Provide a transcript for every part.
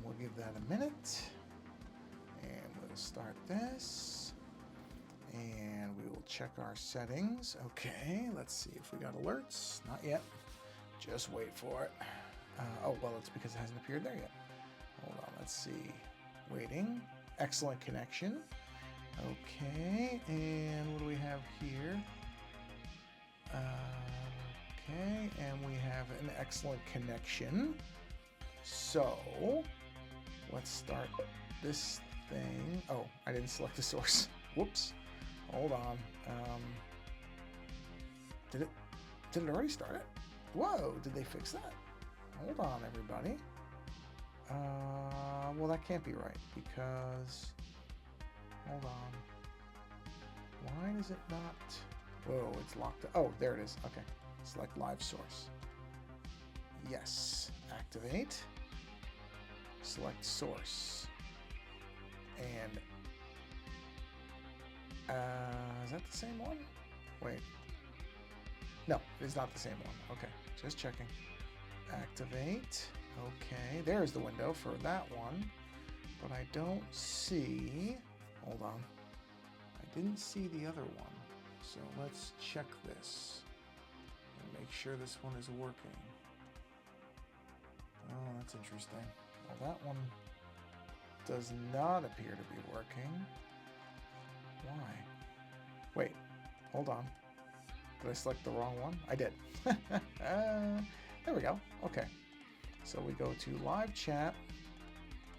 we'll give that a minute. And we'll start this. And we will check our settings. Okay, let's see if we got alerts. Not yet. Just wait for it. Oh, well, it's because it hasn't appeared there yet. Hold on, let's see. Waiting. Excellent connection. Okay, and what do we have here? Okay, and we have an excellent connection. So, let's start this thing. Oh, I didn't select the source. Whoops. Hold on. Did it already start it? Whoa, did they fix that? Hold on, everybody. Well, that can't be right because, hold on. Why does it not? Whoa, it's locked. Oh, there it is. Okay. Select live source. Yes. Activate. Select source. And is that the same one? Wait. No, it's not the same one. Okay, just checking. Activate. Okay, there's the window for that one. But I don't see... Hold on. I didn't see the other one. So let's check this and make sure this one is working. Oh, that's interesting. Well, that one does not appear to be working. Why? Wait, hold on. Did I select the wrong one? I did. There we go. Okay. So we go to live chat,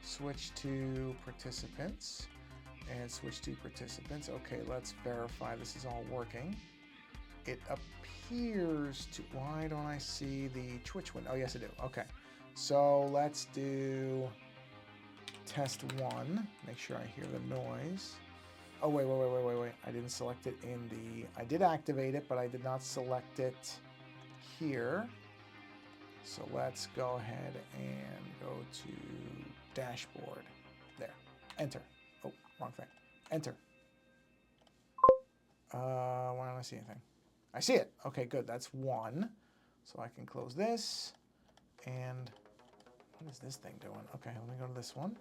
switch to participants, and switch to participants. Okay, let's verify this is all working. It appears to... Why don't I see the Twitch window? Oh, yes, I do. Okay. So let's do test 1. Make sure I hear the noise. Oh, wait. I didn't select it in the... I did activate it, but I did not select it here. So let's go ahead and go to dashboard. There. Enter. Oh, wrong thing. Enter. Why don't I see anything? I see it. Okay, good. That's 1. So I can close this. And what is this thing doing? Okay, let me go to this one.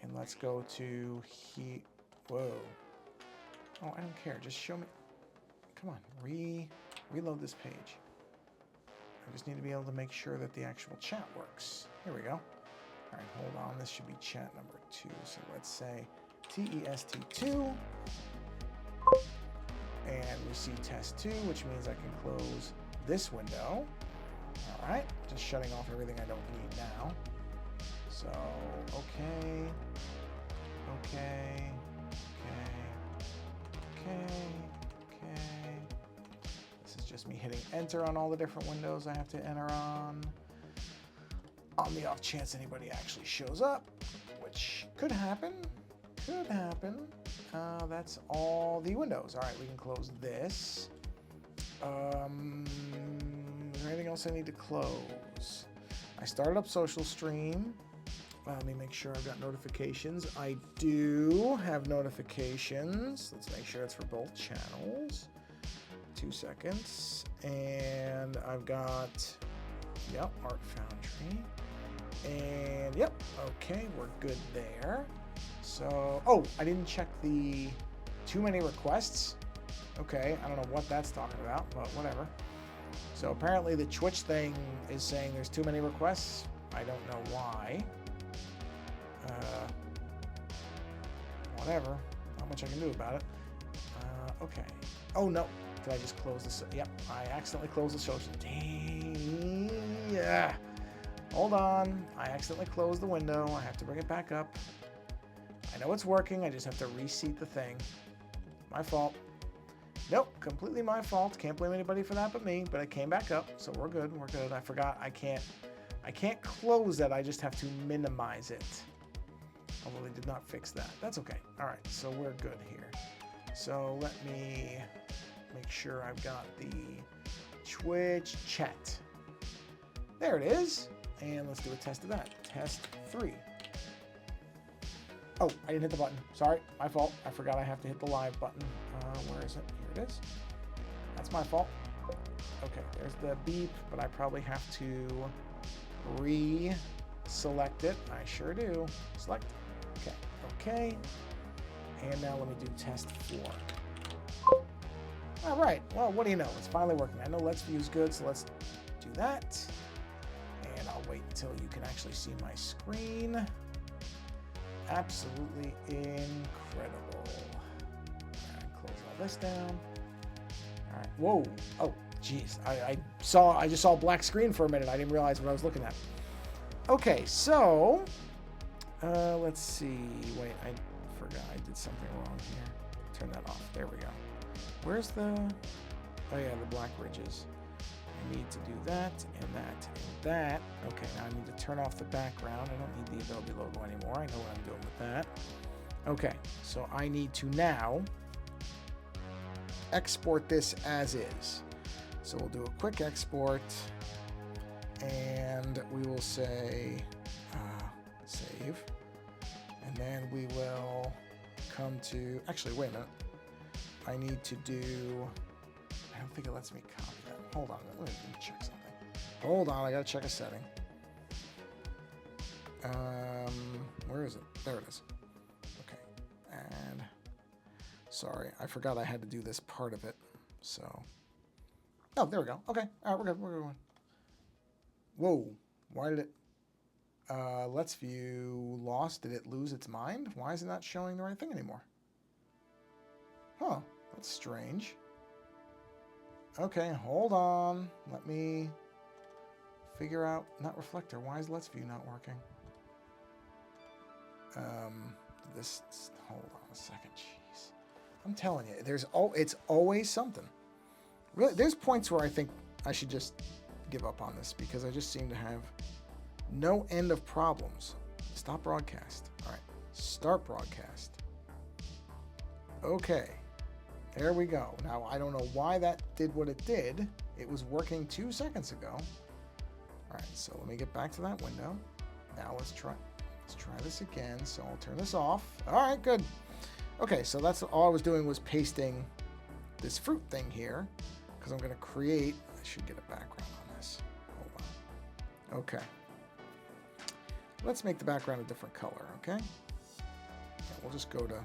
And let's go to he. Whoa. Oh, I don't care. Just show me. Come on. Reload this page. I just need to be able to make sure that the actual chat works. Here we go. All right, hold on. This should be chat number 2. So let's say TEST2. And we see test 2, which means I can close this window. All right, just shutting off everything I don't need now. So, okay. This is just me hitting enter on all the different windows I have to enter on the off chance anybody actually shows up, which could happen. That's all the windows. All right, we can close this. Is there anything else I need to close? I started up social stream. Let me make sure I've got notifications. I do have notifications. Let's make sure it's for both channels. 2 seconds. And I've got, yep, Art Foundry. And yep, okay, we're good there. So, oh, I didn't check the too many requests. Okay, I don't know what that's talking about, but whatever. So apparently the Twitch thing is saying there's too many requests. I don't know why. Whatever. Not much I can do about it. Okay. Oh, no. Did I just close this? Yep, I accidentally closed the social. Dang. Yeah. Hold on. I accidentally closed the window. I have to bring it back up. I know it's working. I just have to reseat the thing. My fault. Nope, completely my fault. Can't blame anybody for that but me, but it came back up, so we're good. We're good. I forgot I can't close that. I just have to minimize it. Although they did not fix that. That's okay. All right, so we're good here. So let me make sure I've got the Twitch chat. There it is. And let's do a test of that. Test 3. Oh, I didn't hit the button. Sorry, my fault. I forgot I have to hit the live button. Where is it? Here it is. That's my fault. Okay, there's the beep, but I probably have to reset select it. I sure do. Select. Okay. Okay. And now let me do test 4. All right. Well, what do you know? It's finally working. I know Let's View is good, so let's do that. And I'll wait until you can actually see my screen. Absolutely incredible. All right, close all this down. All right. Whoa. Oh, geez. I just saw a black screen for a minute. I didn't realize what I was looking at. Okay, so let's see. Wait, I forgot. I did something wrong here. Turn that off. There we go. Where's the... Oh, yeah, the black ridges. I need to do that and that and that. Okay, now I need to turn off the background. I don't need the Adobe logo anymore. I know what I'm doing with that. Okay, so I need to now export this as is. So we'll do a quick export, and we will say save, and then we will come to... Actually, wait a minute. I need to do... I don't think it lets me copy that. Hold on, let me check something. Hold on, I gotta check a setting. Where is it? There it is. Okay, and sorry, I forgot I had to do this part of it. So, oh, there we go. Okay, all right, we're good. We're good. Whoa, why did it? Let's View lost. Did it lose its mind? Why is it not showing the right thing anymore? Huh, that's strange. Okay, hold on. Let me figure out... Not reflector. Why is Let's View not working? This... Hold on a second. Jeez. I'm telling you, it's always something. Really, there's points where I think I should just give up on this because I just seem to have no end of problems. Stop broadcast. All right. Start broadcast. Okay. There we go. Now, I don't know why that did what it did. It was working 2 seconds ago. All right, so let me get back to that window. Now let's try this again. So I'll turn this off. All right, good. Okay, so that's all I was doing was pasting this fruit thing here because I'm going to create... I should get a background on this. Hold on. Okay. Let's make the background a different color, okay? Yeah, we'll just go to...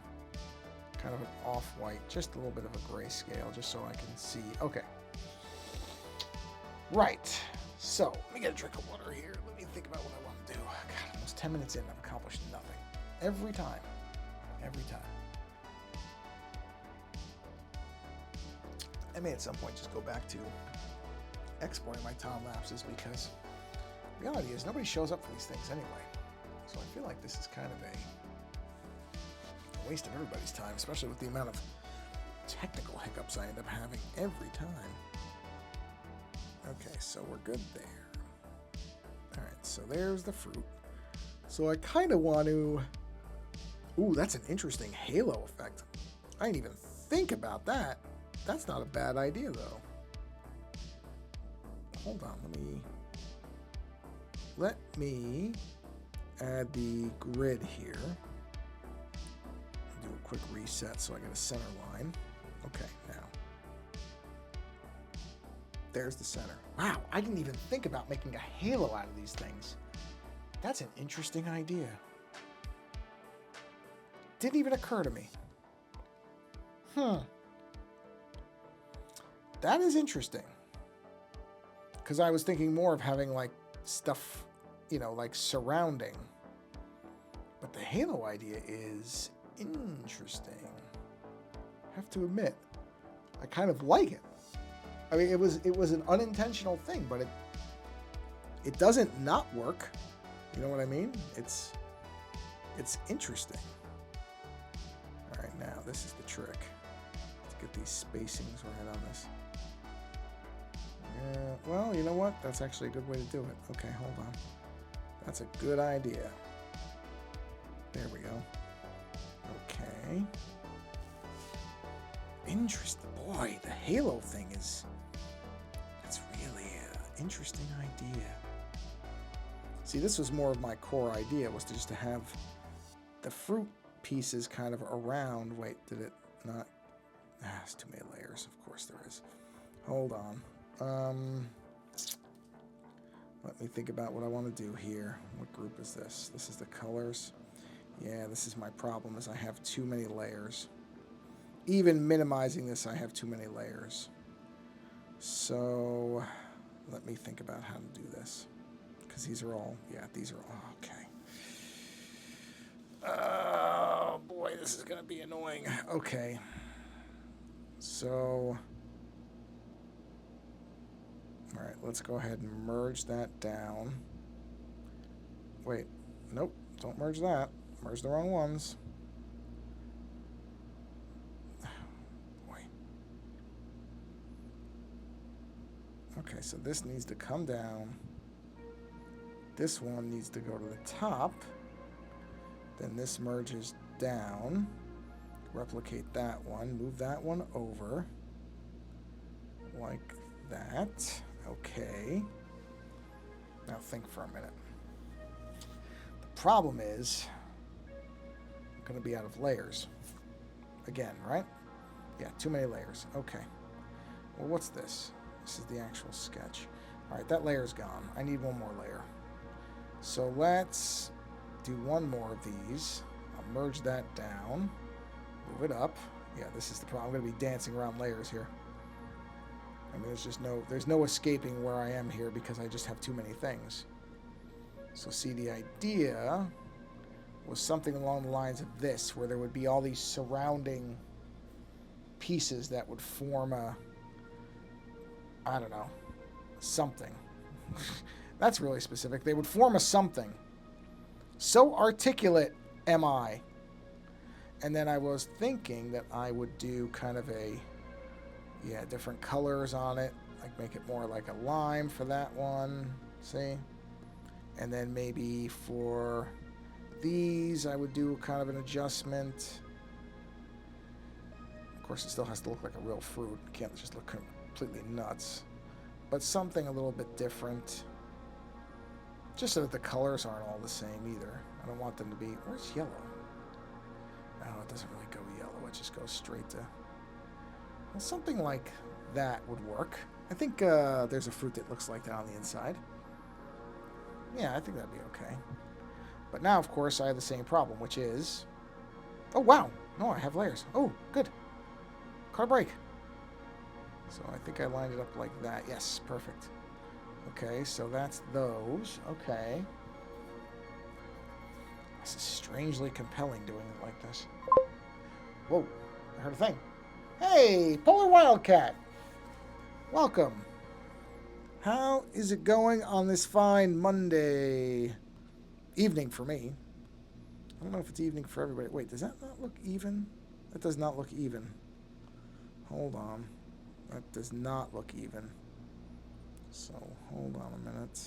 kind of an off-white, just a little bit of a grayscale, just so I can see. Okay. Right. So, let me get a drink of water here. Let me think about what I want to do. God, almost 10 minutes in, I've accomplished nothing. Every time. Every time. I may at some point just go back to exporting my time lapses because the reality is nobody shows up for these things anyway. So I feel like this is kind of a waste of everybody's time, especially with the amount of technical hiccups I end up having every time. Okay, so we're good there. All right, so there's the fruit. So I kind of want to... Ooh, that's an interesting halo effect. I didn't even think about that. That's not a bad idea, though. Hold on, let me add the grid here. Do a quick reset so I get a center line. Okay, now. There's the center. Wow, I didn't even think about making a halo out of these things. That's an interesting idea. Didn't even occur to me. That is interesting. Because I was thinking more of having like stuff, you know, like surrounding. But the halo idea is interesting. I have to admit, I kind of like it. I mean, it was an unintentional thing, but it doesn't not work. You know what I mean? It's interesting. All right, now this is the trick. Let's get these spacings right on this. Yeah, well, you know what? That's actually a good way to do it. Okay, hold on. That's a good idea. There we go. Okay. Interesting. Boy, the halo thing that's really an interesting idea. See, this was more of my core idea, was just to have the fruit pieces kind of around. Wait, did it not? It's too many layers. Of course there is. Hold on. Let me think about what I want to do here. What group is this? This is the colors. Yeah, this is my problem, is I have too many layers. Even minimizing this, I have too many layers. So let me think about how to do this. Because these are all, yeah, these are all, okay. Oh, boy, this is going to be annoying. Okay. So, all right, let's go ahead and merge that down. Wait, nope, don't merge that. Merge the wrong ones. Boy. Okay, so this needs to come down. This one needs to go to the top. Then this merges down. Replicate that one. Move that one over. Like that. Okay. Now think for a minute. The problem is I'm going to be out of layers. Again, right? Yeah, too many layers. Okay. Well, what's this? This is the actual sketch. All right, that layer's gone. I need one more layer. So let's do one more of these. I'll merge that down. Move it up. Yeah, this is the problem. I'm going to be dancing around layers here. I mean, there's no escaping where I am here because I just have too many things. So see, the idea was something along the lines of this, where there would be all these surrounding pieces that would form a, I don't know, something. That's really specific. They would form a something. So articulate am I. And then I was thinking that I would do kind of a, yeah, different colors on it. Like make it more like a lime for that one. See? And then maybe for these, I would do kind of an adjustment. Of course, it still has to look like a real fruit. It can't just look completely nuts. But something a little bit different. Just so that the colors aren't all the same either. I don't want them to be... Where's yellow? Oh, it doesn't really go yellow. It just goes straight to... Well, something like that would work. I think there's a fruit that looks like that on the inside. Yeah, I think that'd be okay. But now, of course, I have the same problem, which is... Oh, wow! No, I have layers. Oh, good. Car brake. So I think I lined it up like that. Yes, perfect. Okay, so that's those. Okay. This is strangely compelling doing it like this. Whoa, I heard a thing. Hey, Polar Wildcat. Welcome. How is it going on this fine Monday evening for me? I don't know if it's evening for everybody. Wait, does that not look even? That does not look even. Hold on. That does not look even. So, hold on a minute.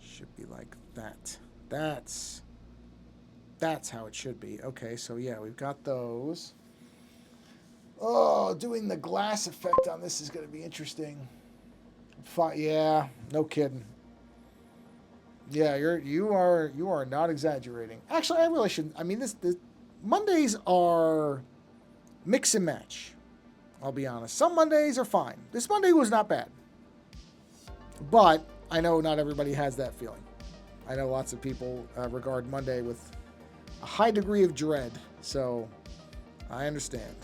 Should be like that. That's how it should be. Okay, so yeah, we've got those. Oh, doing the glass effect on this is going to be interesting. Yeah, no kidding. Yeah, you are not exaggerating. Actually, I really shouldn't. I mean, this Mondays are mix and match. I'll be honest. Some Mondays are fine. This Monday was not bad. But I know not everybody has that feeling. I know lots of people regard Monday with a high degree of dread. So I understand.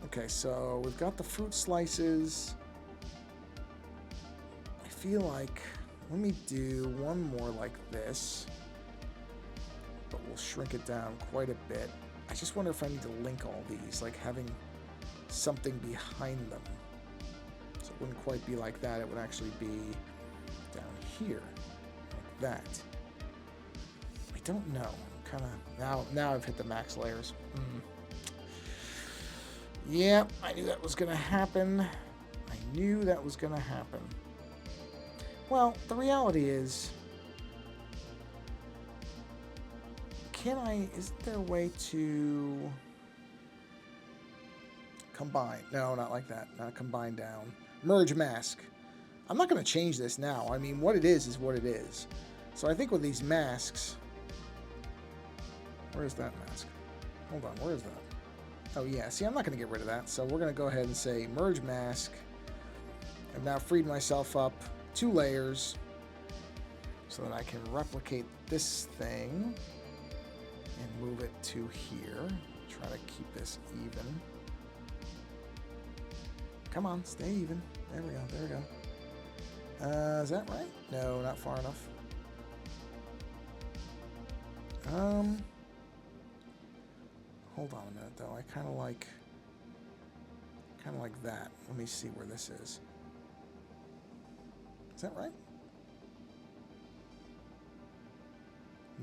Okay, so we've got the fruit slices. I feel like, let me do one more like this. But we'll shrink it down quite a bit. I just wonder if I need to link all these, like having something behind them. So it wouldn't quite be like that. It would actually be down here, like that. I don't know. Kind of now I've hit the max layers. Yeah, I knew that was gonna happen. Well, the reality is, is there a way to combine? No, not like that. Not combine down. Merge mask. I'm not going to change this now. I mean, what it is what it is. So I think with these masks... Where is that mask? Hold on, where is that? Oh, yeah. See, I'm not going to get rid of that. So we're going to go ahead and say merge mask. I've now freed myself up 2 layers so that I can replicate this thing and move it to here. Try to keep this even. Come on, stay even. There we go, there we go. Is that right? No, not far enough. Hold on a minute though. I kind of like that. Let me see where this is. Is that right?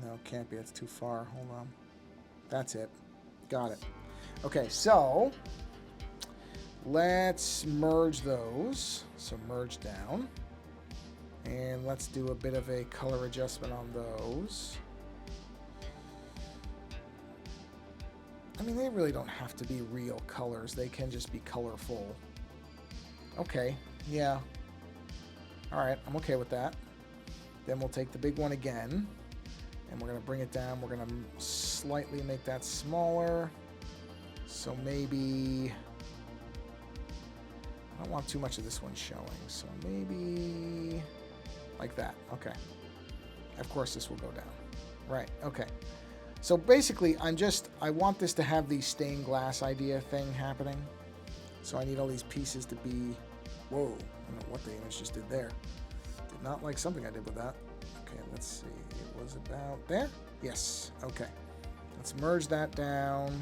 No, can't be. It's too far. Hold on. That's it. Got it. Okay, so let's merge those. So merge down. And let's do a bit of a color adjustment on those. I mean, they really don't have to be real colors. They can just be colorful. Okay, yeah. All right, I'm okay with that. Then we'll take the big one again, and we're going to bring it down. We're going to slightly make that smaller. So maybe... I don't want too much of this one showing, so maybe like that. Okay. Of course, this will go down. Right, okay. So basically, I want this to have the stained glass idea thing happening. So I need all these pieces to be, whoa, I don't know what the image just did there. Did not like something I did with that. Okay, let's see, it was about there? Yes, okay. Let's merge that down.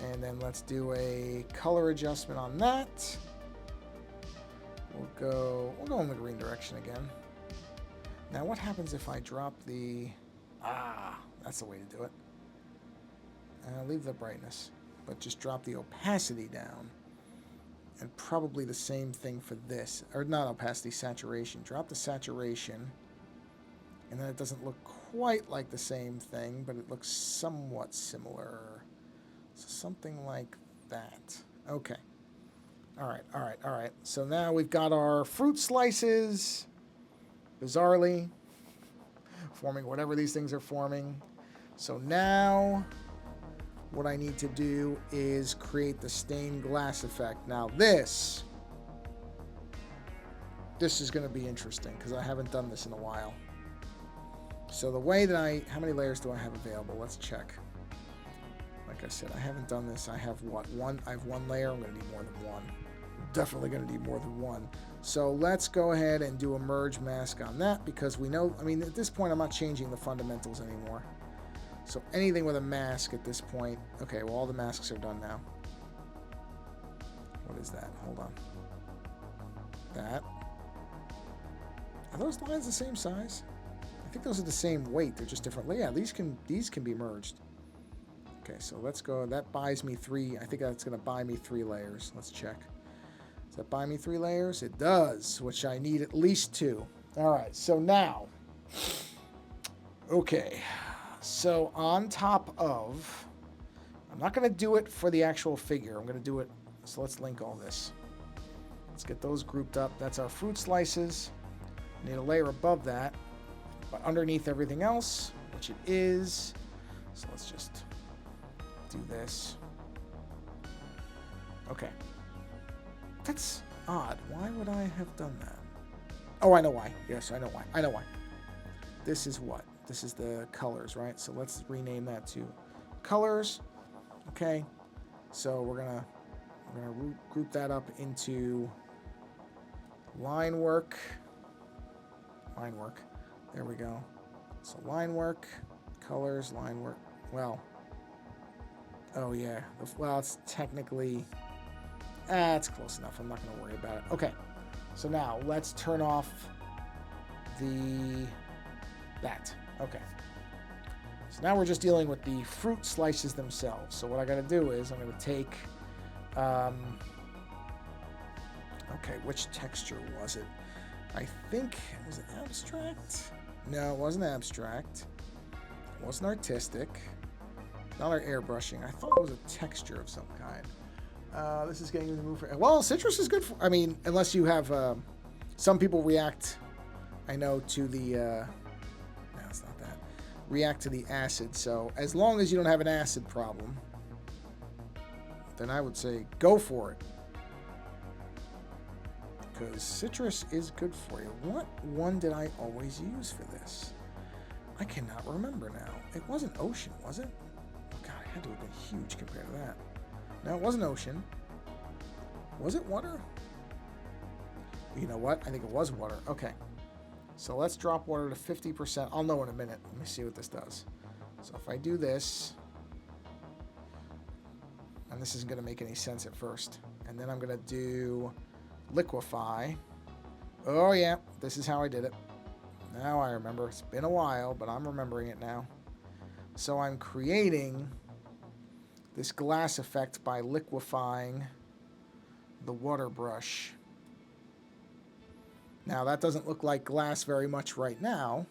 And then let's do a color adjustment on that. We'll go in the green direction again. Now what happens if I drop the, that's the way to do it. Leave the brightness, but just drop the opacity down. And probably the same thing for this. Or not opacity, saturation. Drop the saturation. And then it doesn't look quite like the same thing, but it looks somewhat similar. So something like that. Okay. All right. So now we've got our fruit slices, bizarrely, forming whatever these things are forming. So now what I need to do is create the stained glass effect. Now this is going to be interesting because I haven't done this in a while. So the way that how many layers do I have available? Let's check. Like I said, I haven't done this. I have what? I have 1 layer. I'm going to need more than 1. I'm definitely going to need more than 1. So let's go ahead and do a merge mask on that because we know, I mean, at this point, I'm not changing the fundamentals anymore. So anything with a mask at this point. Okay, well, all the masks are done now. What is that? Hold on. That. Are those lines the same size? I think those are the same weight. They're just different. Yeah, these can be merged. Okay, so let's go. That buys me 3. I think that's going to buy me 3 layers. Let's check. Does that buy me 3 layers? It does, which I need at least 2. All right, so now. Okay. So on top of, I'm not going to do it for the actual figure. I'm going to do it, so let's link all this. Let's get those grouped up. That's our fruit slices. I need a layer above that, but underneath everything else, which it is. So let's just do this. Okay. That's odd. Why would I have done that? Oh, I know why. Yes, I know why. I know why. This is what? This is the colors, right? So let's rename that to colors. Okay. So we're gonna group that up into line work. Line work. There we go. So line work, colors, line work. Well. Oh yeah. Well, it's technically. It's close enough. I'm not gonna worry about it. Okay. So now let's turn off that. Okay. So now we're just dealing with the fruit slices themselves. So what I got to do is I'm going to take, okay, which texture was it? I think, was it abstract? No, it wasn't abstract. It wasn't artistic. Not our airbrushing. I thought it was a texture of some kind. This is getting in the mood for, well, citrus is good for, I mean, unless you have, some people react, I know, to the, react to the acid. So as long as you don't have an acid problem, then I would say go for it. because citrus is good for you. What one did I always use for this? I cannot remember now. It wasn't ocean, was it? Oh God, it had to have been huge compared to that. No, it wasn't ocean. Was it water? You know what? I think it was water. Okay. So let's drop water to 50%. I'll know in a minute. Let me see what this does. So if I do this, and this isn't going to make any sense at first, and then I'm going to do liquefy. Oh yeah, this is how I did it. Now I remember. It's been a while, but I'm remembering it now. So I'm creating this glass effect by liquefying the water brush. Now that doesn't look like glass very much right now,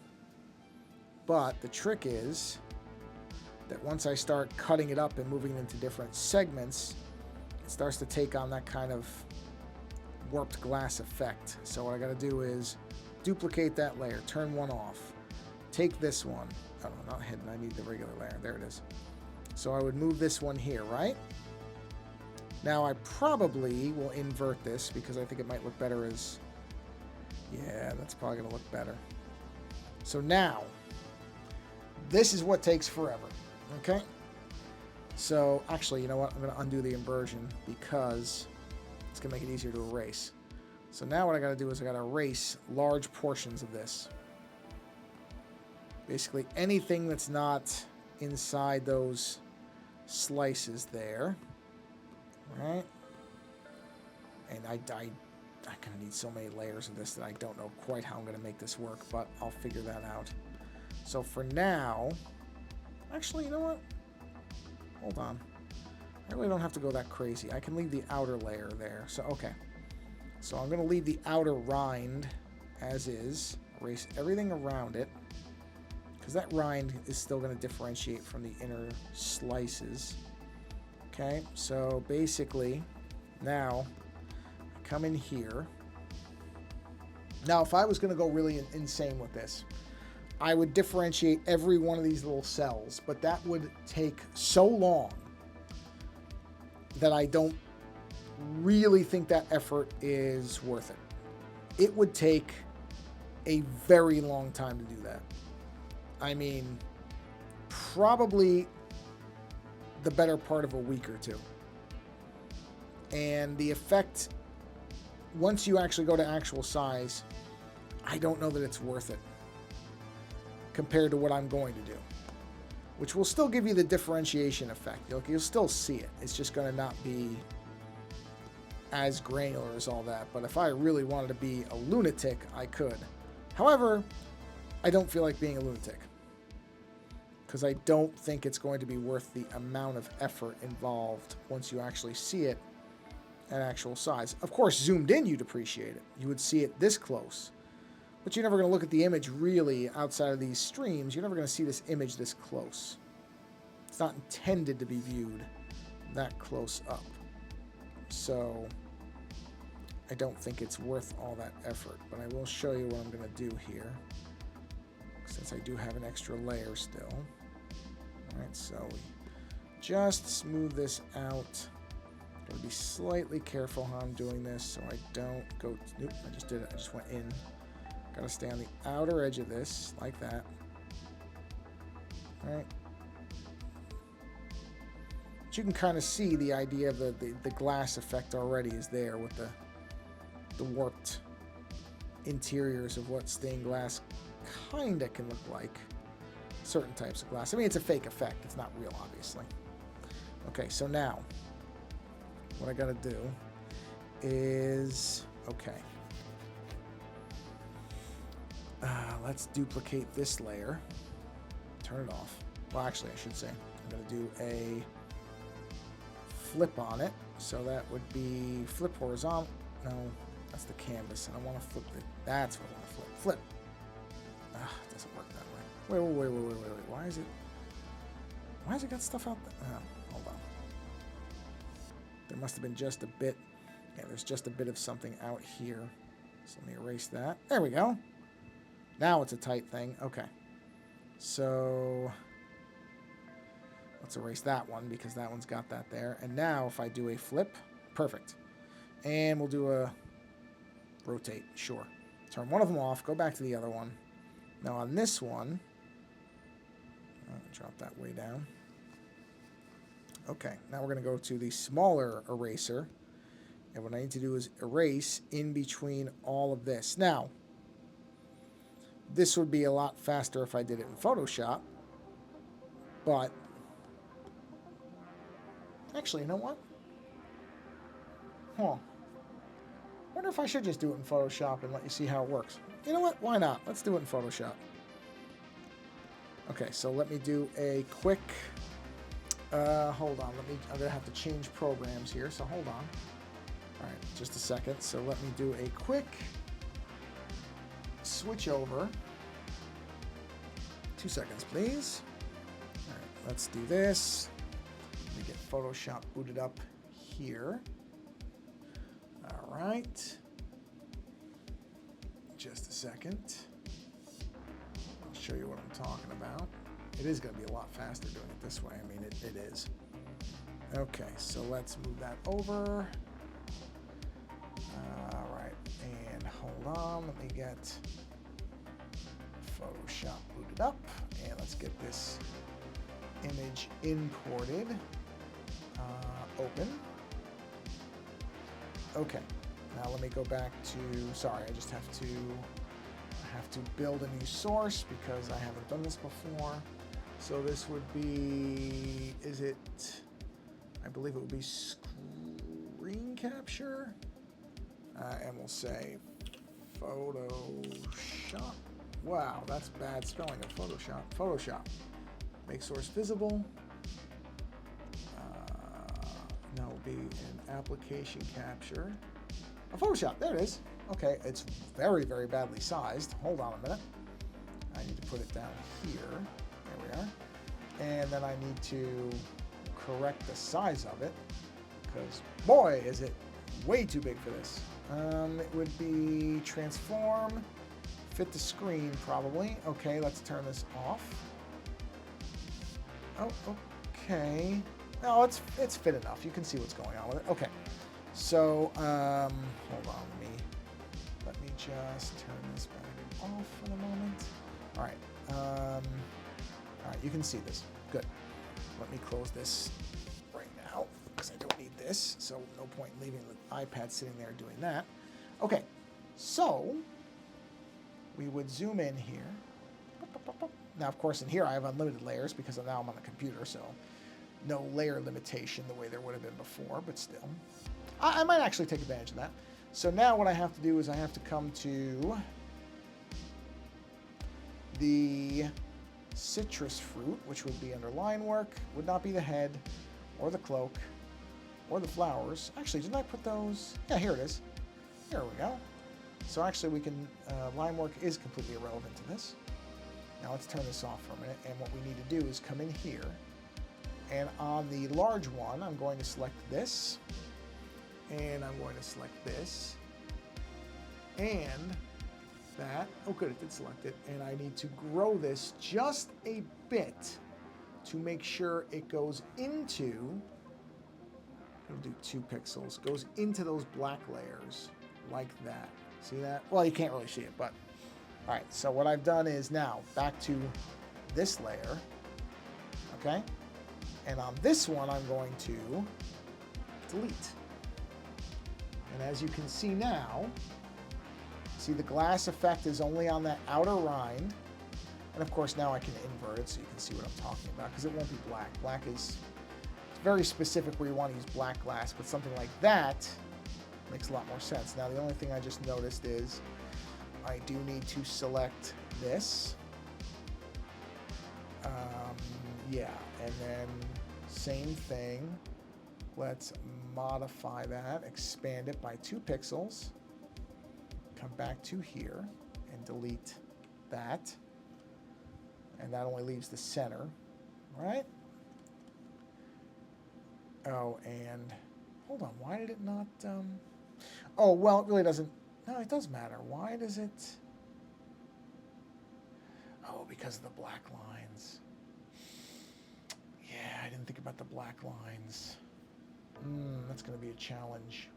but the trick is that once I start cutting it up and moving it into different segments, it starts to take on that kind of warped glass effect. So what I got to do is duplicate that layer, turn one off, take this one. Oh, not hidden, I need the regular layer. There it is. So I would move this one here, right? Now I probably will invert this because I think it might look better as... Yeah, that's probably going to look better. So now, this is what takes forever, okay? So actually, you know what? I'm going to undo the inversion because it's going to make it easier to erase. So now what I got to do is I got to erase large portions of this. Basically anything that's not inside those slices there, right? And I'm going to need so many layers of this that I don't know quite how I'm going to make this work, but I'll figure that out. So for now, actually, you know what? Hold on. I really don't have to go that crazy. I can leave the outer layer there. So, okay. So I'm going to leave the outer rind as is. Erase everything around it, because that rind is still going to differentiate from the inner slices. Okay, so basically, now I come in here. Now, if I was going to go really insane with this, I would differentiate every one of these little cells, but that would take so long that I don't really think that effort is worth it. It would take a very long time to do that. I mean, probably the better part of a week or two. And the effect, once you actually go to actual size, I don't know that it's worth it compared to what I'm going to do, which will still give you the differentiation effect. You'll still see it. It's just going to not be as granular as all that. But if I really wanted to be a lunatic, I could. However, I don't feel like being a lunatic because I don't think it's going to be worth the amount of effort involved once you actually see it at actual size. Of course, zoomed in, you'd appreciate it. You would see it this close. But you're never going to look at the image really outside of these streams. You're never going to see this image this close. It's not intended to be viewed that close up. So I don't think it's worth all that effort. But I will show you what I'm going to do here, since I do have an extra layer still. All right, so we just smooth this out. Gotta be slightly careful how I'm doing this so I don't go... Nope, I just did it. I just went in. Gotta stay on the outer edge of this, like that. All right. But you can kind of see the idea of the glass effect already is there with the warped interiors of what stained glass kind of can look like. Certain types of glass. I mean, it's a fake effect. It's not real, obviously. Okay, so now what I gotta do is... Okay. Let's duplicate this layer. Turn it off. Well, actually, I should say I'm going to do a flip on it. So that would be flip horizontal. No, that's the canvas. And I want to flip it. That's what I want to flip. Flip. It doesn't work that way. Wait. Why is it got stuff out there? Oh, hold on. There must have been just a bit. Yeah, there's just a bit of something out here. So let me erase that. There we go. Now it's a tight thing. Okay. So let's erase that one because that one's got that there. And now if I do a flip, perfect. And we'll do a rotate, sure. Turn one of them off, go back to the other one. Now on this one, drop that way down. Okay, now we're going to go to the smaller eraser. And what I need to do is erase in between all of this. Now, this would be a lot faster if I did it in Photoshop. But, actually, you know what? Huh. I wonder if I should just do it in Photoshop and let you see how it works. You know what? Why not? Let's do it in Photoshop. Okay, so let me do a quick... hold on. I'm going to have to change programs here, so hold on. All right, just a second. So let me do a quick switch over. 2 seconds, please. All right, let's do this. Let me get Photoshop booted up here. All right. Just a second. I'll show you what I'm talking about. It is going to be a lot faster doing it this way. I mean, it is. Okay, so let's move that over. All right, and hold on. Let me get Photoshop booted up, and let's get this image imported. Open. Okay, now let me go back to, sorry, I have to build a new source because I haven't done this before. So this would be, I believe it would be screen capture. And we'll say Photoshop. Wow, that's bad spelling of Photoshop. Photoshop. Make source visible. Now it will be an application capture. Photoshop, there it is. Okay, it's very, very badly sized. Hold on a minute. I need to put it down here. There we are. And then I need to correct the size of it, because boy, is it way too big for this. It would be transform, fit the screen probably. Okay, let's turn this off. Oh, okay. No, it's fit enough. You can see what's going on with it. Okay. So, hold on, let me just turn this back off for the moment. All right. All right, you can see this. Good. Let me close this right now because I don't need this. So no point in leaving the iPad sitting there doing that. Okay. So we would zoom in here. Now, of course, in here I have unlimited layers because now I'm on the computer, so no layer limitation the way there would have been before, but still. I might actually take advantage of that. So now what I have to do is I have to come to the citrus fruit, which would be under line work, would not be the head, or the cloak, or the flowers. Actually, didn't I put those? Yeah, here it is. Here we go. So actually we can, line work is completely irrelevant to this. Now let's turn this off for a minute, and what we need to do is come in here, and on the large one, I'm going to select this, and I'm going to select this, and that. Oh good, it did select it, and I need to grow this just a bit to make sure it goes into, I'll do 2 pixels, goes into those black layers, like that. See that? Well, you can't really see it, but all right, so what I've done is now back to this layer, okay? And on this one, I'm going to delete. And as you can see now, see the glass effect is only on that outer rind. And of course, now I can invert it so you can see what I'm talking about, because it won't be black. Black is very specific where you want to use black glass, but something like that makes a lot more sense. Now, the only thing I just noticed is I do need to select this. Yeah, and then same thing. Let's modify that, expand it by 2 pixels. Come back to here and delete that. And that only leaves the center, right? Oh, and hold on, why did it not, oh, well, it really doesn't, no, it does matter. Why does it, oh, because of the black lines. Yeah, I didn't think about the black lines. That's going to be a challenge.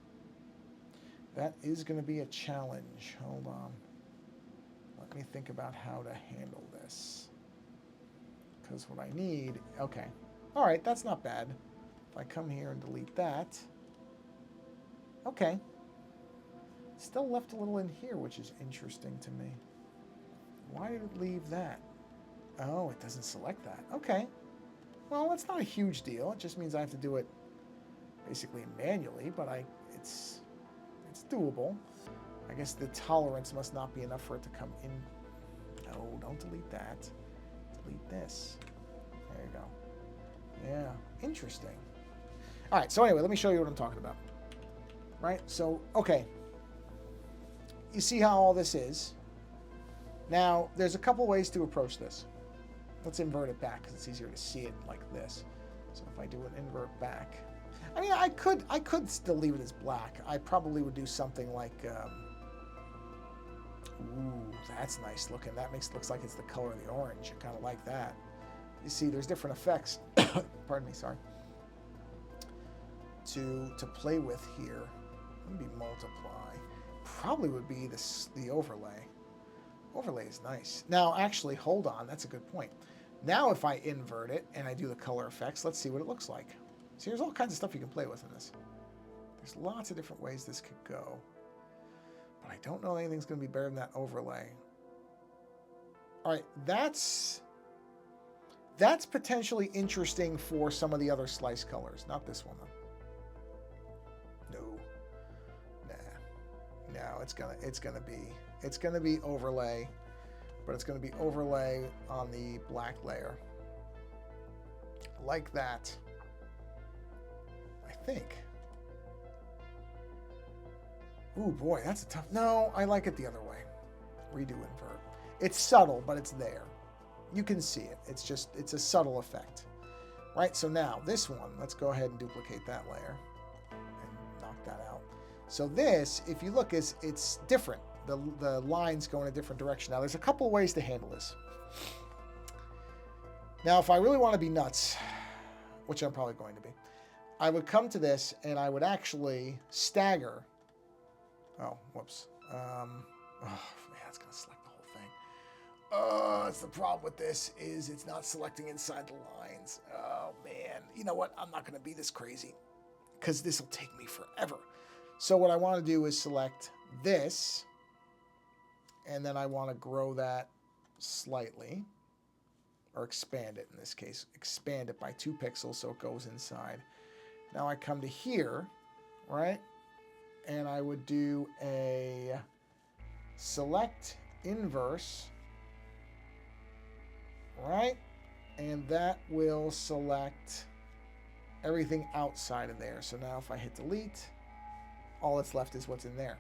That is going to be a challenge. Hold on. Let me think about how to handle this. Because what I need... Okay. All right, that's not bad. If I come here and delete that... Okay. Still left a little in here, which is interesting to me. Why did it leave that? Oh, it doesn't select that. Okay. Well, that's not a huge deal. It just means I have to do it basically manually, but it's doable. I guess the tolerance must not be enough for it to come in. No, don't delete that. Delete this. There you go. Yeah, interesting. All right, so anyway, let me show you what I'm talking about. Right, so, okay. You see how all this is. Now, there's a couple ways to approach this. Let's invert it back because it's easier to see it like this. So if I do an invert back, I mean, I could still leave it as black. I probably would do something like, ooh, that's nice looking. That looks like it's the color of the orange. I kind of like that. You see, there's different effects. Pardon me, sorry. To play with here. Maybe multiply. Probably would be the overlay. Overlay is nice. Now, actually, hold on. That's a good point. Now, if I invert it and I do the color effects, let's see what it looks like. So here's all kinds of stuff you can play with in this. There's lots of different ways this could go. But I don't know anything's going to be better than that overlay. All right, that's potentially interesting for some of the other slice colors. Not this one, though. No, it's gonna be overlay, but it's gonna be overlay on the black layer, like that. I think. Ooh boy, that's a tough. No, I like it the other way. Redo invert. It's subtle, but it's there. You can see it. It's a subtle effect, right? So now this one, let's go ahead and duplicate that layer and knock that out. So this, if you look, it's different. The lines go in a different direction. Now, there's a couple of ways to handle this. Now, if I really want to be nuts, which I'm probably going to be, I would come to this and I would actually stagger. Oh, whoops. Oh, man, it's going to select the whole thing. Oh, that's the problem with this, is it's not selecting inside the lines. Oh, man. You know what? I'm not going to be this crazy because this will take me forever. So what I want to do is select this, and then I want to grow that slightly, or expand it in this case. Expand it by 2 pixels so it goes inside. Now I come to here, right? And I would do a select inverse, right? And that will select everything outside of there. So now if I hit delete, all that's left is what's in there,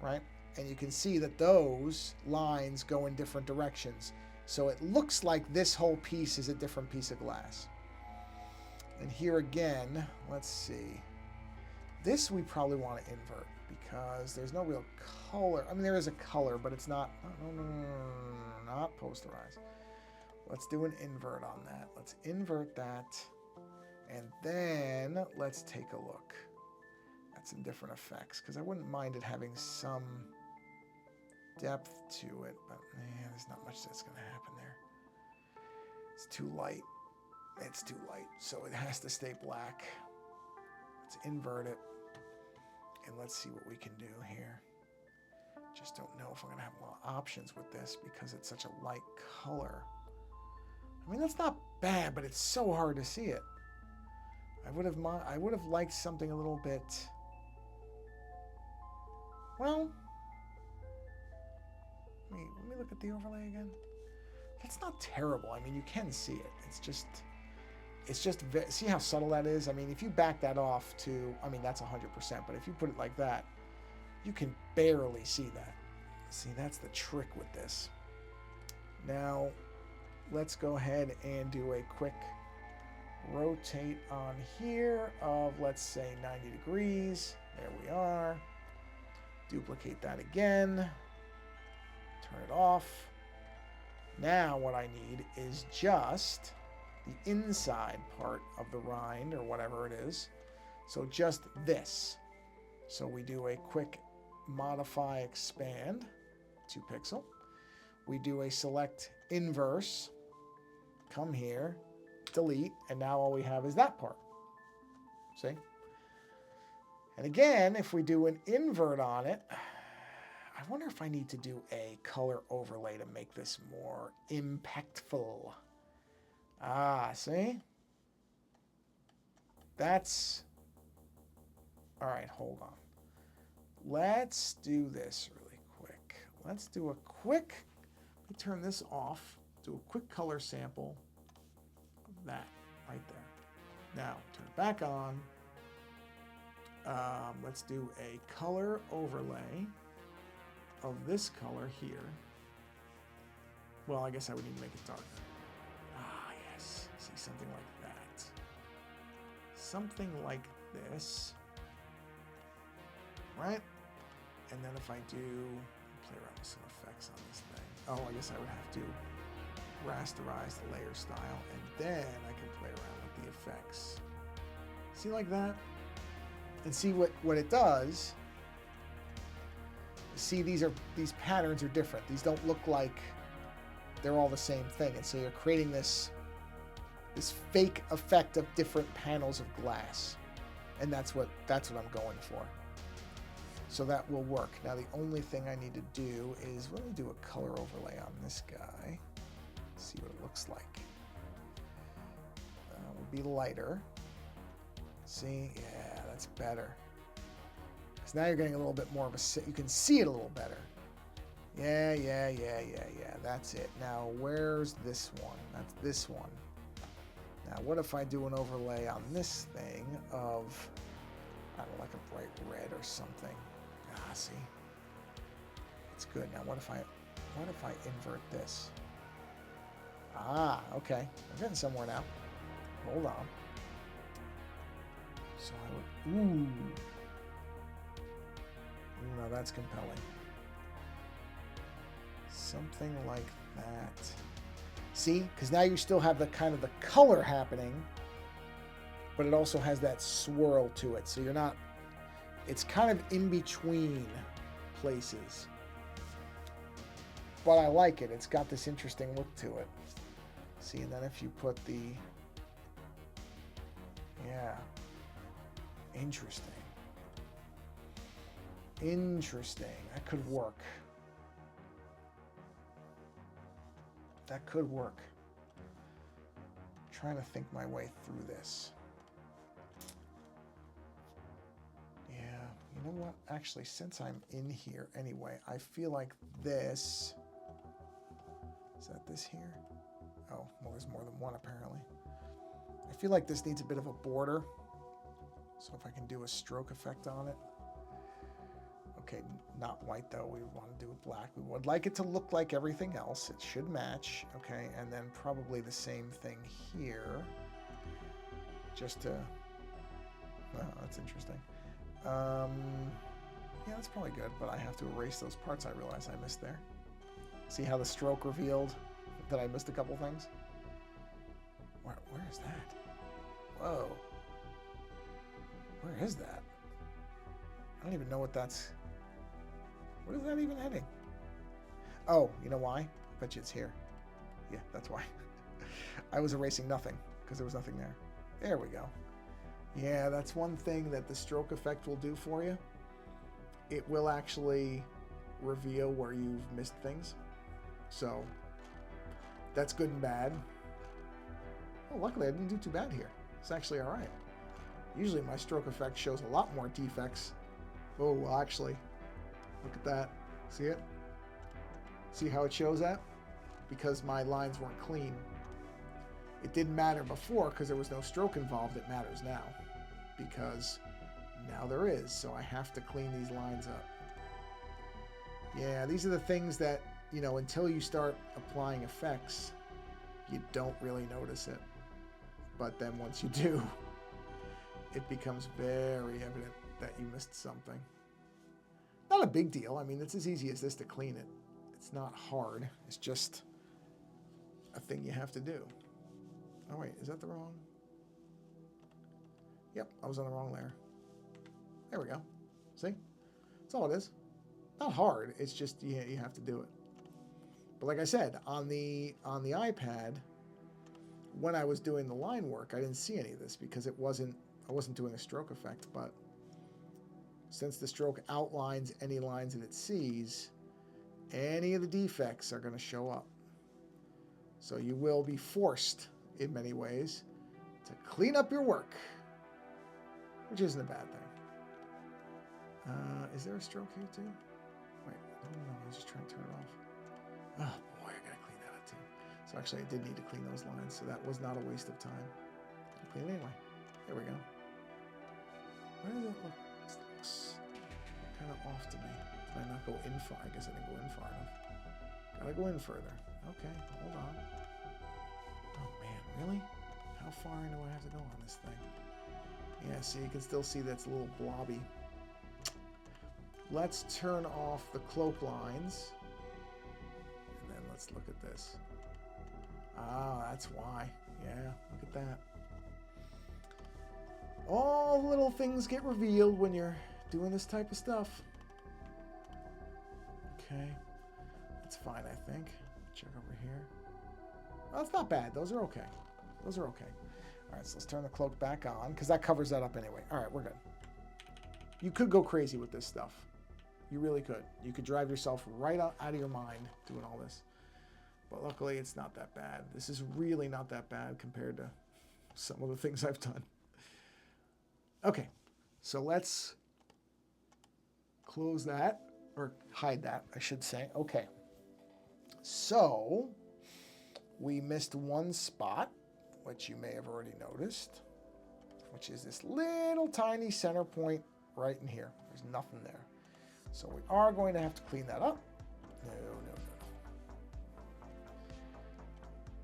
right? And you can see that those lines go in different directions. So it looks like this whole piece is a different piece of glass. And here again, let's see. This we probably want to invert because there's no real color. I mean, there is a color, but it's not, no, not posterize. Let's do an invert on that. Let's invert that. And then let's take a look at some different effects, because I wouldn't mind it having some depth to it, but man, there's not much that's going to happen there. It's too light. It's too light, so it has to stay black. Let's invert it, and let's see what we can do here. Just don't know if I'm going to have a lot of options with this because it's such a light color. I mean, that's not bad, but it's so hard to see it. I would have liked something a little bit. Well, let me look at the overlay again. That's not terrible. I mean, you can see it. It's just see how subtle that is? I mean, if you back that off to, I mean, that's 100%, but if you put it like that, you can barely see that. See, that's the trick with this. Now, let's go ahead and do a quick rotate on here of, let's say, 90 degrees. There we are. Duplicate that again. Turn it off. Now what I need is just the inside part of the rind or whatever it is. So just this. So we do a quick modify expand, 2 pixel. We do a select inverse, come here, delete, and now all we have is that part. See? And again, if we do an invert on it, I wonder if I need to do a color overlay to make this more impactful. Ah, see? That's... All right, hold on. Let's do this really quick. Let's do a quick... Let me turn this off. Do a quick color sample of that right there. Now, turn it back on. Let's do a color overlay of this color here. Well, I guess I would need to make it darker. Ah, yes. See, something like that. Something like this. Right? And then if I do play around with some effects on this thing. Oh, I guess I would have to rasterize the layer style, and then I can play around with the effects. See, like that? And see what it does. See, these patterns are different. These don't look like they're all the same thing. And so you're creating this fake effect of different panels of glass. And that's what I'm going for. So that will work. Now the only thing I need to do is, let me do a color overlay on this guy. See what it looks like. Would be lighter. See, yeah, that's better. Because now you're getting a little bit more of a, you can see it a little better. Yeah, that's it. Now, where's this one? That's this one. Now, what if I do an overlay on this thing of, I don't know, like a bright red or something? Ah, see? It's good. Now, what if I invert this? Ah, okay. I'm getting somewhere now. Hold on. So I would, ooh. Now that's compelling. Something like that. See? Because now you still have the kind of the color happening, but it also has that swirl to it. So you're not, it's kind of in between places. But I like it. It's got this interesting look to it. See, and then if you put the, yeah, interesting. Interesting. That could work. That could work. I'm trying to think my way through this. Yeah, you know what? Actually, since I'm in here anyway, I feel like this... Is that this here? Oh, well, there's more than one apparently. I feel like this needs a bit of a border. So if I can do a stroke effect on it. Okay, not white though. We want to do it black. We would like it to look like everything else. It should match. Okay, and then probably the same thing here. Just to... Oh, that's interesting. Yeah, that's probably good, but I have to erase those parts I realize I missed there. See how the stroke revealed that I missed a couple things? Where is that? Whoa. Where is that? I don't even know what that's... What is that even heading? Oh, you know why? I bet you it's here. Yeah, that's why. I was erasing nothing because there was nothing there. There we go. Yeah, that's one thing that the stroke effect will do for you. It will actually reveal where you've missed things. So that's good and bad. Oh, luckily I didn't do too bad here. It's actually all right. Usually my stroke effect shows a lot more defects. Oh, well, actually, look at that. See it? See how it shows that? Because my lines weren't clean. It didn't matter before because there was no stroke involved. It matters now because now there is. So I have to clean these lines up. Yeah, these are the things that, you know, until you start applying effects, you don't really notice it. But then once you do, it becomes very evident that you missed something. Not a big deal. I mean, it's as easy as this to clean it. It's not hard. It's just a thing you have to do. Oh, wait, is that the wrong? Yep, I was on the wrong layer. There we go. See? That's all it is. Not hard. It's just you have to do it. But like I said, on the iPad, when I was doing the line work, I didn't see any of this because I wasn't doing a stroke effect. But since the stroke outlines any lines that it sees, any of the defects are going to show up. So you will be forced, in many ways, to clean up your work, which isn't a bad thing. Is there a stroke here too? Wait, no, I was just trying to turn it off. Oh boy, I gotta clean that up too. So actually I did need to clean those lines, so that was not a waste of time. I'll clean it anyway. There we go. Where does it look? It looks kind of off to me. Did I not go in far? I guess I didn't go in far enough. Gotta go in further. Okay, hold on. Oh man, really? How far in do I have to go on this thing? Yeah, see, you can still see that's a little blobby. Let's turn off the cloak lines. And then let's look at this. Ah, that's why. Yeah, look at that. All the little things get revealed when you're doing this type of stuff. Okay. That's fine, I think. Check over here. Well, that's not bad. Those are okay. Those are okay. All right, so let's turn the cloak back on, because that covers that up anyway. All right, we're good. You could go crazy with this stuff. You really could. You could drive yourself right out of your mind doing all this. But luckily, it's not that bad. This is really not that bad compared to some of the things I've done. Okay, so let's close that, or hide that, I should say. Okay, so we missed one spot, which you may have already noticed, which is this little tiny center point right in here. There's nothing there. So we are going to have to clean that up. No.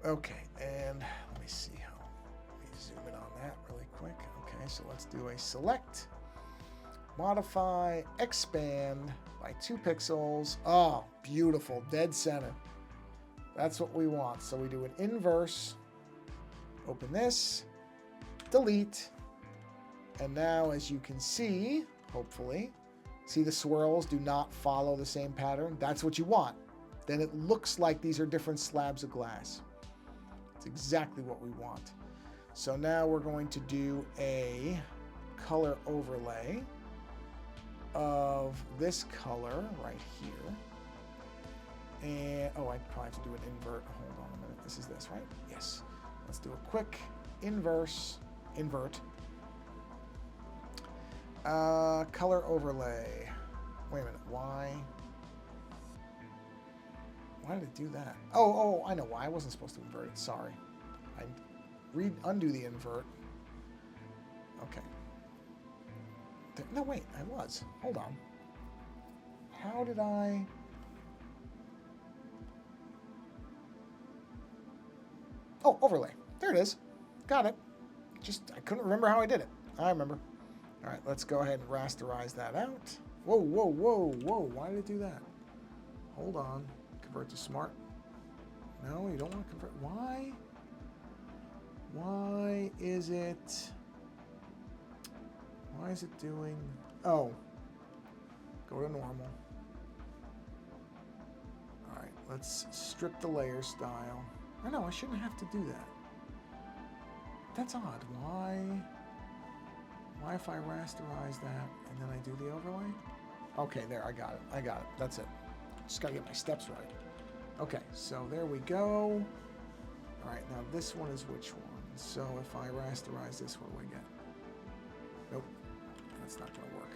Okay, and let me see how, let me zoom in on that really quick. Okay, so let's do a select, modify, expand by 2 pixels. Oh, beautiful, dead center. That's what we want. So we do an inverse, open this, delete, and now as you can see, hopefully, see the swirls do not follow the same pattern? That's what you want. Then it looks like these are different slabs of glass. It's exactly what we want. So now we're going to do a color overlay of this color right here. And, oh, I probably have to do an invert. Hold on a minute. This is this, right? Yes. Let's do a quick invert. Color overlay. Wait a minute. Why did it do that? Oh, I know why. I wasn't supposed to invert it. Sorry. I undo the invert. Okay. No, wait. I was. Hold on. How did I... Oh, overlay. There it is. Got it. I couldn't remember how I did it. I remember. All right, let's go ahead and rasterize that out. Whoa. Why did it do that? Hold on. Convert to smart. No, you don't want to convert. Why? Why is it doing... Oh. Go to normal. All right, let's strip the layer style. I know, I shouldn't have to do that. That's odd. Why if I rasterize that and then I do the overlay? Okay, there, I got it. That's it. Just gotta get my steps right. Okay, so there we go. All right, now this one is which one? So if I rasterize this, what do I get? Nope, that's not gonna work.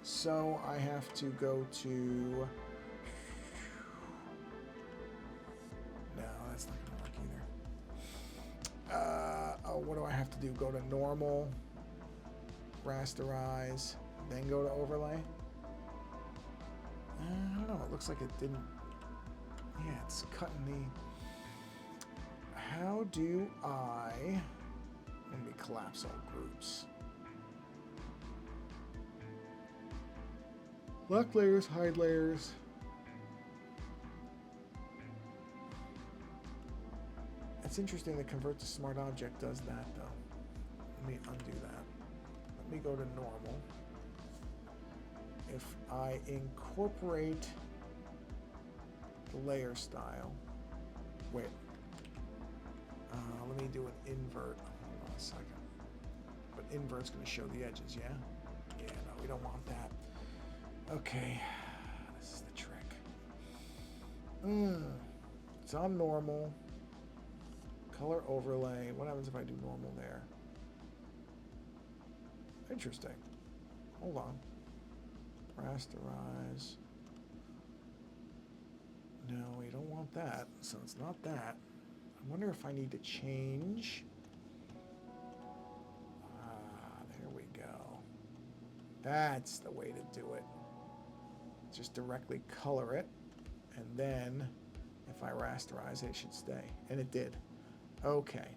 So I have to go to... No, that's not gonna work either. Oh, what do I have to do? Go to normal, rasterize, then go to overlay? I don't know, it looks like it didn't... Yeah, it's cutting the... How do I... Let me collapse all groups. Lock layers, hide layers. It's interesting that convert to smart object does that though. Let me undo that. Let me go to normal. if I incorporate the layer style. Wait. Let me do an invert. Hold on a second. But invert's going to show the edges, yeah? Yeah, no, we don't want that. Okay. This is the trick. It's on normal. Color overlay. What happens if I do normal there? Interesting. Hold on. Rasterize. No, we don't want that, so it's not that. I wonder if I need to change. There we go. That's the way to do it. Just directly color it, and then if I rasterize it, it should stay. And it did. Okay.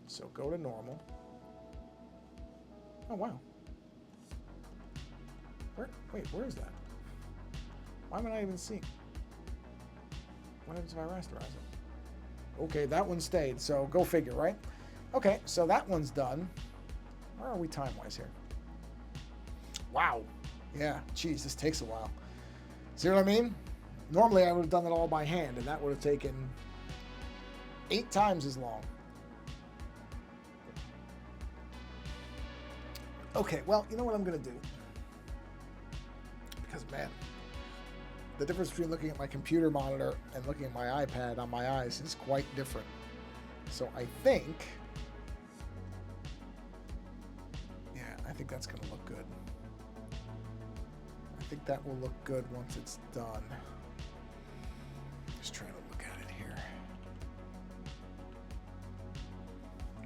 So go to normal. Oh, wow. Wait, where is that? Why am I not even seeing? What happens if I rasterize it? Okay, that one stayed, so go figure, right? Okay, so that one's done. Where are we time-wise here? Wow. Yeah, geez, this takes a while. See what I mean? Normally I would have done it all by hand, and that would have taken 8 times as long. Okay, well, you know what I'm going to do? Because, man, the difference between looking at my computer monitor and looking at my iPad on my eyes is quite different. So I think that's going to look good. I think that will look good once it's done. Just trying to look at it here.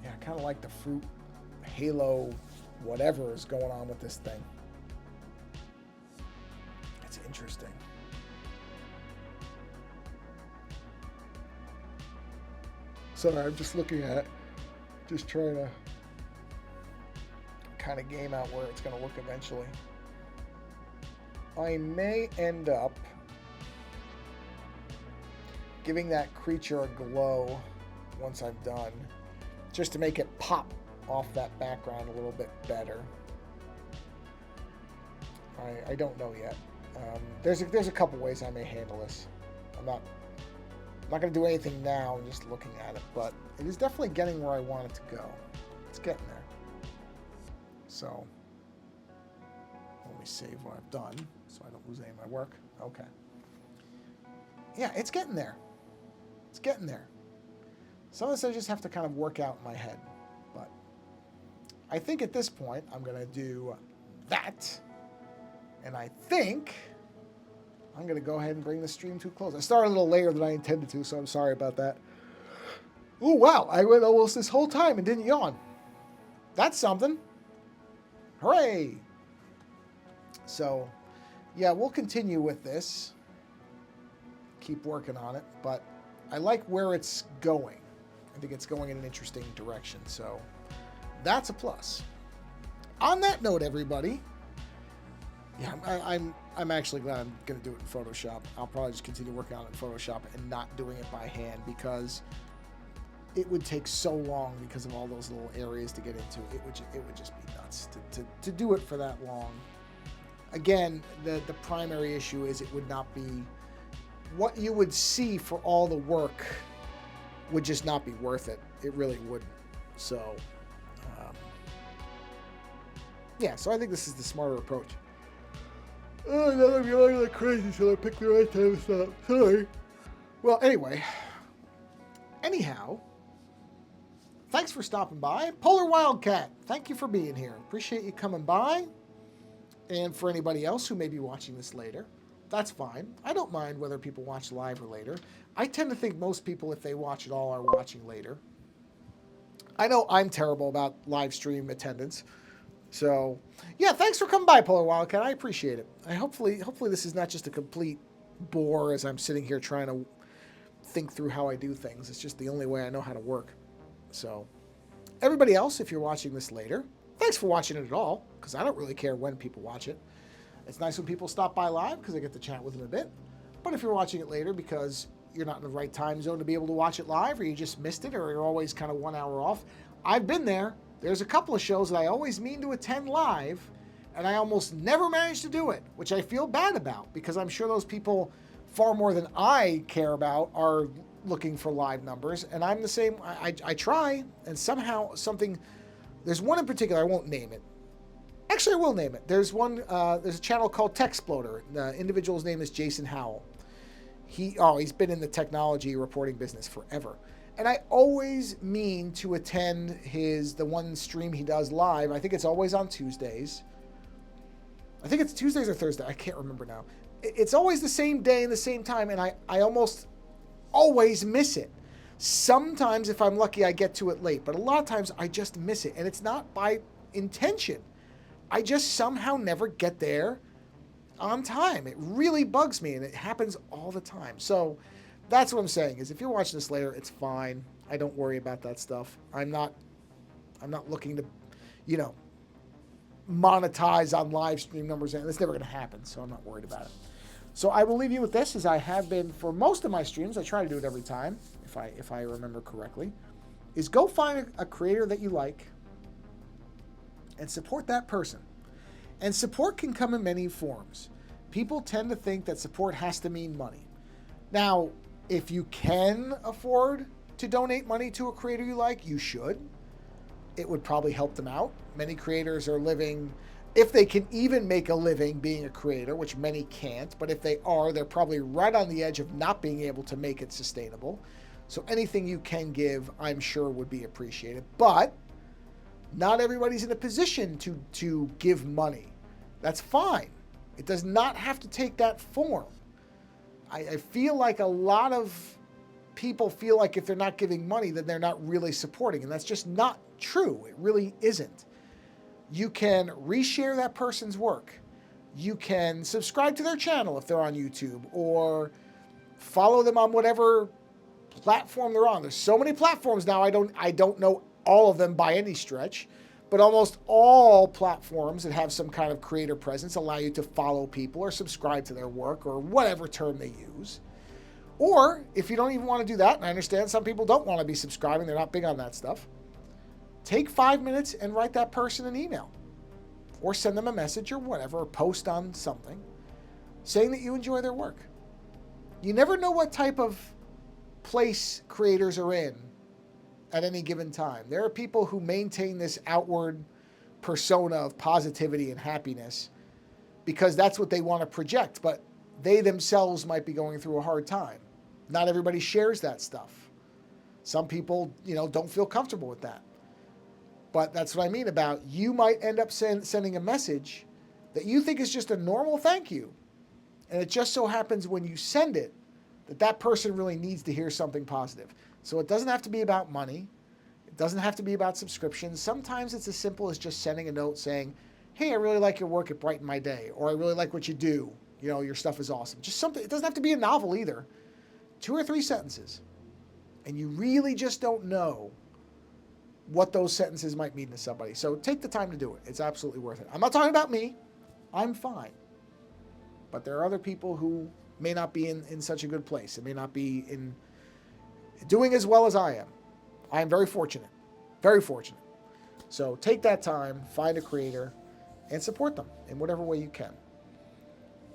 Yeah, I kind of like the fruit halo whatever is going on with this thing. It's interesting. Sorry, I'm just looking at it, just trying to kind of game out where it's going to look eventually. I may end up giving that creature a glow once I'm done, just to make it pop off that background a little bit better. I don't know yet. There's a couple ways I may handle this. I'm not going to do anything now, I'm just looking at it, but it is definitely getting where I want it to go. It's getting there. So, let me save what I've done so I don't lose any of my work. Okay. Yeah, it's getting there. It's getting there. Some of this I just have to kind of work out in my head. But I think at this point, I'm going to do that. And I think I'm going to go ahead and bring the stream to a close. I started a little later than I intended to, so I'm sorry about that. Oh, wow. I went almost this whole time and didn't yawn. That's something. Hooray! So, yeah, we'll continue with this. Keep working on it, but I like where it's going. I think it's going in an interesting direction, so that's a plus. On that note, everybody, yeah, I'm actually glad I'm going to do it in Photoshop. I'll probably just continue working on it in Photoshop and not doing it by hand because it would take so long because of all those little areas to get into. It would just be nuts to do it for that long. Again, the primary issue is it would not be what you would see for all the work would just not be worth it. It really wouldn't. So, yeah, so I think this is the smarter approach. Oh, now I'm yelling like crazy, so I picked the right time to stop. Sorry. Well, anyway. Anyhow, thanks for stopping by. Polar Wildcat, thank you for being here. Appreciate you coming by. And for anybody else who may be watching this later, that's fine. I don't mind whether people watch live or later. I tend to think most people, if they watch it all, are watching later. I know I'm terrible about live stream attendance. So, yeah, thanks for coming by, Polar Wildcat. I appreciate it. Hopefully this is not just a complete bore as I'm sitting here trying to think through how I do things. It's just the only way I know how to work. So, everybody else, if you're watching this later, thanks for watching it at all, because I don't really care when people watch it. It's nice when people stop by live, because I get to chat with them a bit. But if you're watching it later because you're not in the right time zone to be able to watch it live, or you just missed it, or you're always kind of 1 hour off, I've been there. There's a couple of shows that I always mean to attend live, and I almost never manage to do it, which I feel bad about because I'm sure those people, far more than I care about, are looking for live numbers, and I'm the same. I try, and somehow something. There's one in particular, I won't name it. Actually, I will name it. There's a channel called Techsploder. The individual's name is Jason Howell. He's been in the technology reporting business forever. And I always mean to attend the one stream he does live. I think it's always on Tuesdays. I think it's Tuesdays or Thursday. I can't remember now. It's always the same day and the same time, and I almost always miss it. Sometimes, if I'm lucky, I get to it late, but a lot of times I just miss it, and it's not by intention. I just somehow never get there on time. It really bugs me, and it happens all the time. So that's what I'm saying, is if you're watching this later, it's fine. I don't worry about that stuff. I'm not looking to, monetize on live stream numbers, and it's never going to happen, so I'm not worried about it. So I will leave you with this, as I have been for most of my streams. I try to do it every time, if I remember correctly, is go find a creator that you like and support that person. And support can come in many forms. People tend to think that support has to mean money. Now, if you can afford to donate money to a creator you like, you should. It would probably help them out. Many creators are living, if they can even make a living being a creator, which many can't, but if they are, they're probably right on the edge of not being able to make it sustainable. So anything you can give, I'm sure, would be appreciated. But not everybody's in a position to give money. That's fine. It does not have to take that form. I feel like a lot of people feel like if they're not giving money, then they're not really supporting. And that's just not true. It really isn't. You can reshare that person's work. You can subscribe to their channel if they're on YouTube, or follow them on whatever platform they're on. There's so many platforms now, I don't know all of them by any stretch, but almost all platforms that have some kind of creator presence allow you to follow people or subscribe to their work, or whatever term they use. Or if you don't even want to do that, and I understand some people don't want to be subscribing, they're not big on that stuff, take 5 minutes and write that person an email, or send them a message or whatever, or post on something saying that you enjoy their work. You never know what type of place creators are in at any given time. There are people who maintain this outward persona of positivity and happiness because that's what they want to project, but they themselves might be going through a hard time. Not everybody shares that stuff. Some people, don't feel comfortable with that. But that's what I mean about, you might end up sending a message that you think is just a normal thank you. And it just so happens when you send it, that person really needs to hear something positive. So it doesn't have to be about money. It doesn't have to be about subscriptions. Sometimes it's as simple as just sending a note saying, hey, I really like your work, it brightened my day. Or I really like what you do. Your stuff is awesome. Just something. It doesn't have to be a novel either. 2 or 3 sentences. And you really just don't know what those sentences might mean to somebody. So take the time to do it. It's absolutely worth it. I'm not talking about me. I'm fine. But there are other people who may not be in such a good place. It may not be in doing as well as I am. I am very fortunate. Very fortunate. So take that time, find a creator, and support them in whatever way you can.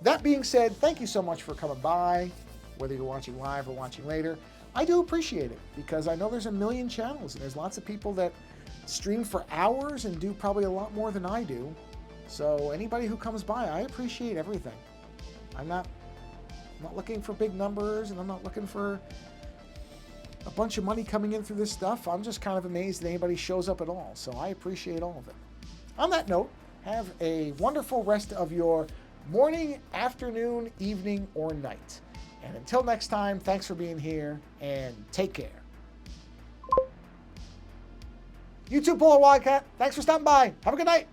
That being said, thank you so much for coming by, whether you're watching live or watching later. I do appreciate it, because I know there's a million channels, and there's lots of people that stream for hours and do probably a lot more than I do. So anybody who comes by, I appreciate everything. I'm not looking for big numbers, and I'm not looking for a bunch of money coming in through this stuff. I'm just kind of amazed that anybody shows up at all. So I appreciate all of it. On that note, have a wonderful rest of your morning, afternoon, evening, or night. And until next time, thanks for being here, and take care. YouTube Polar Wildcat, thanks for stopping by. Have a good night.